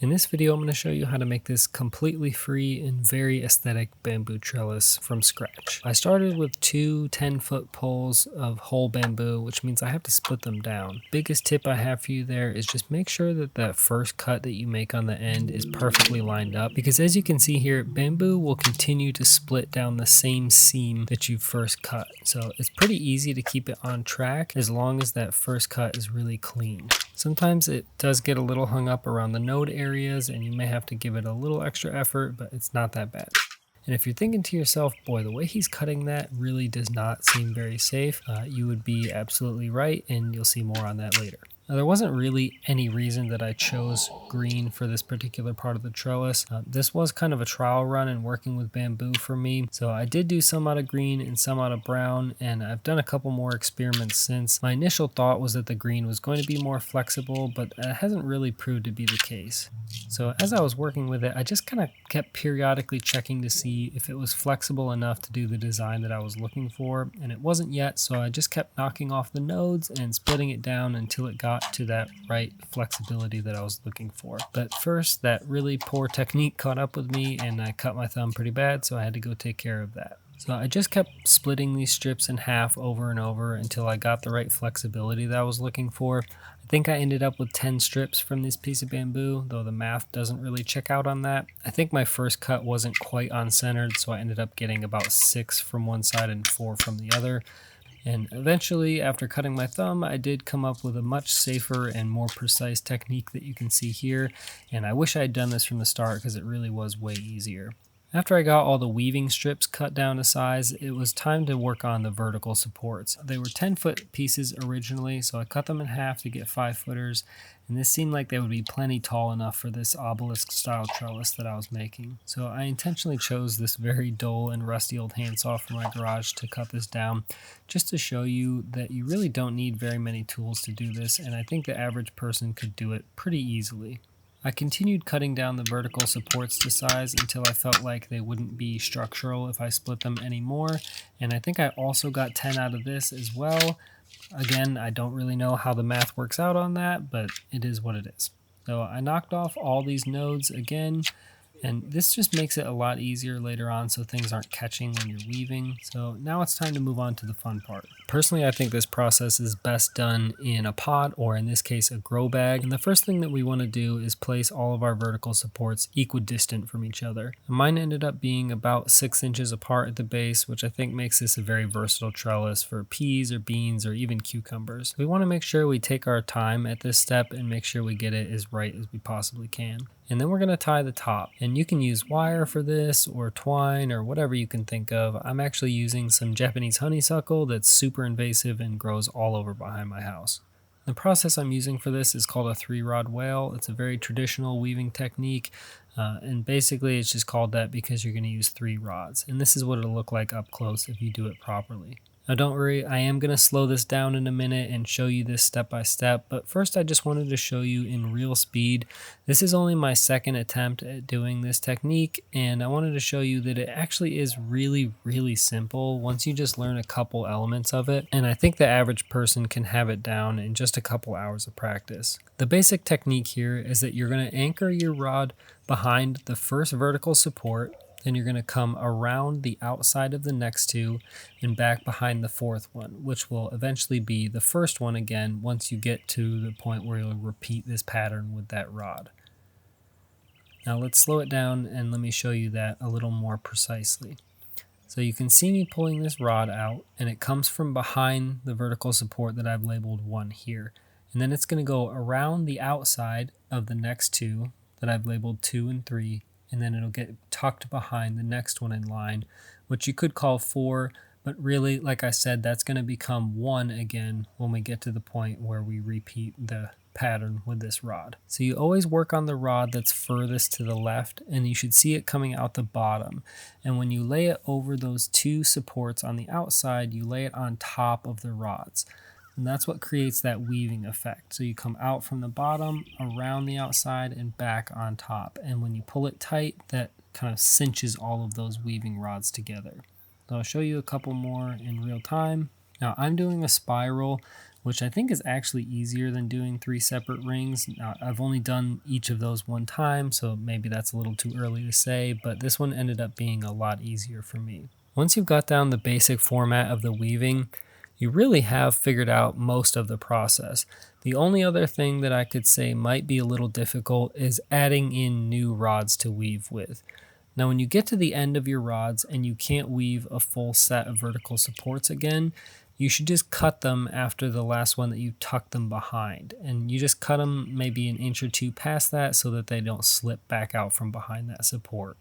In this video, I'm going to show you how to make this completely free and very aesthetic bamboo trellis from scratch. I started with two 10-foot poles of whole bamboo, which means I have to split them down. Biggest tip I have for you there is just make sure that that first cut that you make on the end is perfectly lined up, because as you can see here, bamboo will continue to split down the same seam that you first cut. So it's pretty easy to keep it on track as long as that first cut is really clean. Sometimes it does get a little hung up around the node areas and you may have to give it a little extra effort, but it's not that bad. And if you're thinking to yourself, boy, the way he's cutting that really does not seem very safe, you would be absolutely right, and you'll see more on that later. Now, there wasn't really any reason that I chose green for this particular part of the trellis. This was kind of a trial run in working with bamboo for me. So I did do some out of green and some out of brown, and I've done a couple more experiments since. My initial thought was that the green was going to be more flexible, but it hasn't really proved to be the case. So as I was working with it, I just kind of kept periodically checking to see if it was flexible enough to do the design that I was looking for, and it wasn't yet, so I just kept knocking off the nodes and splitting it down until it got to that right flexibility that I was looking for. But first, that really poor technique caught up with me and I cut my thumb pretty bad, so I had to go take care of that. So I just kept splitting these strips in half over and over until I got the right flexibility that I was looking for. I think I ended up with 10 strips from this piece of bamboo, though the math doesn't really check out on that. I think my first cut wasn't quite on-centered, so I ended up getting about 6 from one side and 4 from the other. And eventually, after cutting my thumb, I did come up with a much safer and more precise technique that you can see here. And I wish I had done this from the start because it really was way easier. After I got all the weaving strips cut down to size, it was time to work on the vertical supports. They were 10-foot pieces originally, so I cut them in half to get 5-footers, and this seemed like they would be plenty tall enough for this obelisk style trellis that I was making. So I intentionally chose this very dull and rusty old handsaw from my garage to cut this down, just to show you that you really don't need very many tools to do this, and I think the average person could do it pretty easily. I continued cutting down the vertical supports to size until I felt like they wouldn't be structural if I split them anymore, and I think I also got 10 out of this as well. Again, I don't really know how the math works out on that, but it is what it is. So I knocked off all these nodes again, and this just makes it a lot easier later on so things aren't catching when you're weaving. So now it's time to move on to the fun part. Personally, I think this process is best done in a pot, or in this case, a grow bag. And the first thing that we want to do is place all of our vertical supports equidistant from each other. Mine ended up being about 6 inches apart at the base, which I think makes this a very versatile trellis for peas or beans or even cucumbers. We want to make sure we take our time at this step and make sure we get it as right as we possibly can. And then we're going to tie the top, and you can use wire for this or twine or whatever you can think of. I'm actually using some Japanese honeysuckle that's super invasive and grows all over behind my house. The process I'm using for this is called a 3-rod wale. It's a very traditional weaving technique, and basically it's just called that because you're going to use 3 rods, and this is what it'll look like up close if you do it properly. Now don't worry, I am going to slow this down in a minute and show you this step by step, but first I just wanted to show you in real speed. This is only my second attempt at doing this technique, and I wanted to show you that it actually is really simple once you just learn a couple elements of it, and I think the average person can have it down in just a couple hours of practice. The basic technique here is that you're going to anchor your rod behind the first vertical support. Then you're going to come around the outside of the next two and back behind the fourth one, which will eventually be the first one again once you get to the point where you'll repeat this pattern with that rod. Now let's slow it down and let me show you that a little more precisely. So you can see me pulling this rod out, and it comes from behind the vertical support that I've labeled 1 here. And then it's going to go around the outside of the next two that I've labeled 2 and 3, and then it'll get tucked behind the next one in line, which you could call 4, but really, like I said, that's going to become 1 again when we get to the point where we repeat the pattern with this rod. So you always work on the rod that's furthest to the left, and you should see it coming out the bottom. And when you lay it over those 2 supports on the outside, you lay it on top of the rods. And that's what creates that weaving effect. So you come out from the bottom, around the outside, and back on top. And when you pull it tight, that kind of cinches all of those weaving rods together. So I'll show you a couple more in real time. Now I'm doing a spiral, which I think is actually easier than doing 3 separate rings. Now, I've only done each of those one time, so maybe that's a little too early to say, but this one ended up being a lot easier for me. Once you've got down the basic format of the weaving, you really have figured out most of the process. The only other thing that I could say might be a little difficult is adding in new rods to weave with. Now, when you get to the end of your rods and you can't weave a full set of vertical supports again, you should just cut them after the last one that you tucked them behind. And you just cut them maybe an inch or two past that so that they don't slip back out from behind that support.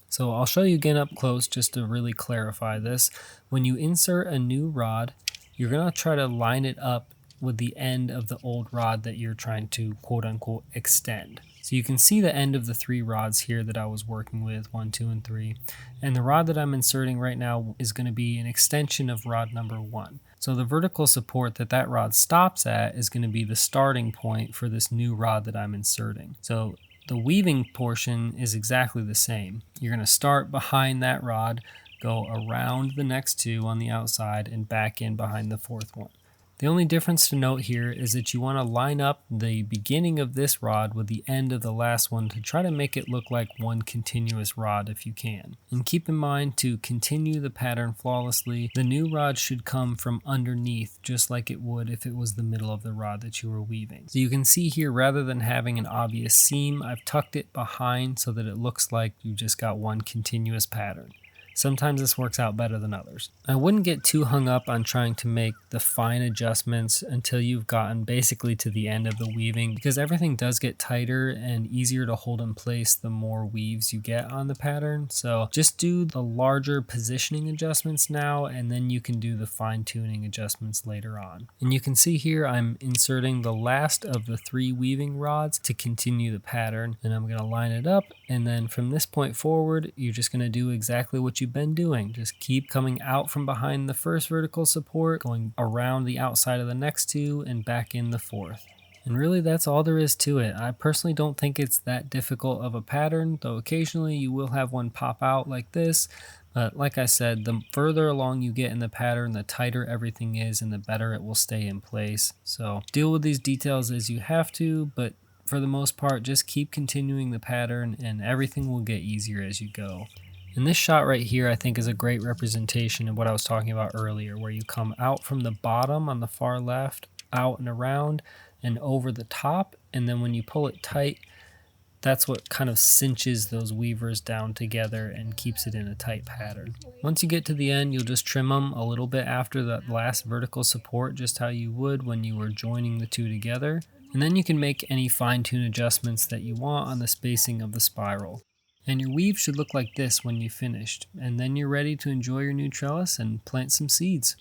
So I'll show you again up close just to really clarify this. When you insert a new rod, you're going to try to line it up with the end of the old rod that you're trying to quote unquote extend. So you can see the end of the 3 rods here that I was working with, 1, 2, and 3. And the rod that I'm inserting right now is going to be an extension of rod number 1. So the vertical support that that rod stops at is going to be the starting point for this new rod that I'm inserting. So the weaving portion is exactly the same. You're going to start behind that rod, go around the next 2 on the outside, and back in behind the 4th one. The only difference to note here is that you want to line up the beginning of this rod with the end of the last one to try to make it look like one continuous rod if you can. And keep in mind, to continue the pattern flawlessly, the new rod should come from underneath just like it would if it was the middle of the rod that you were weaving. So you can see here, rather than having an obvious seam, I've tucked it behind so that it looks like you just got one continuous pattern. Sometimes this works out better than others. I wouldn't get too hung up on trying to make the fine adjustments until you've gotten basically to the end of the weaving, because everything does get tighter and easier to hold in place the more weaves you get on the pattern. So just do the larger positioning adjustments now, and then you can do the fine-tuning adjustments later on. And you can see here I'm inserting the last of the 3 weaving rods to continue the pattern, and I'm going to line it up, and then from this point forward you're just going to do exactly what you've been doing. Just keep coming out from behind the first vertical support, going around the outside of the next 2, and back in the 4th. And really that's all there is to it. I personally don't think it's that difficult of a pattern, though occasionally you will have one pop out like this. But like I said, the further along you get in the pattern, the tighter everything is and the better it will stay in place. So deal with these details as you have to, but for the most part, just keep continuing the pattern and everything will get easier as you go. And this shot right here, I think, is a great representation of what I was talking about earlier, where you come out from the bottom on the far left, out and around, and over the top, and then when you pull it tight, that's what kind of cinches those weavers down together and keeps it in a tight pattern. Once you get to the end, you'll just trim them a little bit after that last vertical support, just how you would when you were joining the 2 together. And then you can make any fine-tune adjustments that you want on the spacing of the spiral. And your weave should look like this when you've finished, and then you're ready to enjoy your new trellis and plant some seeds.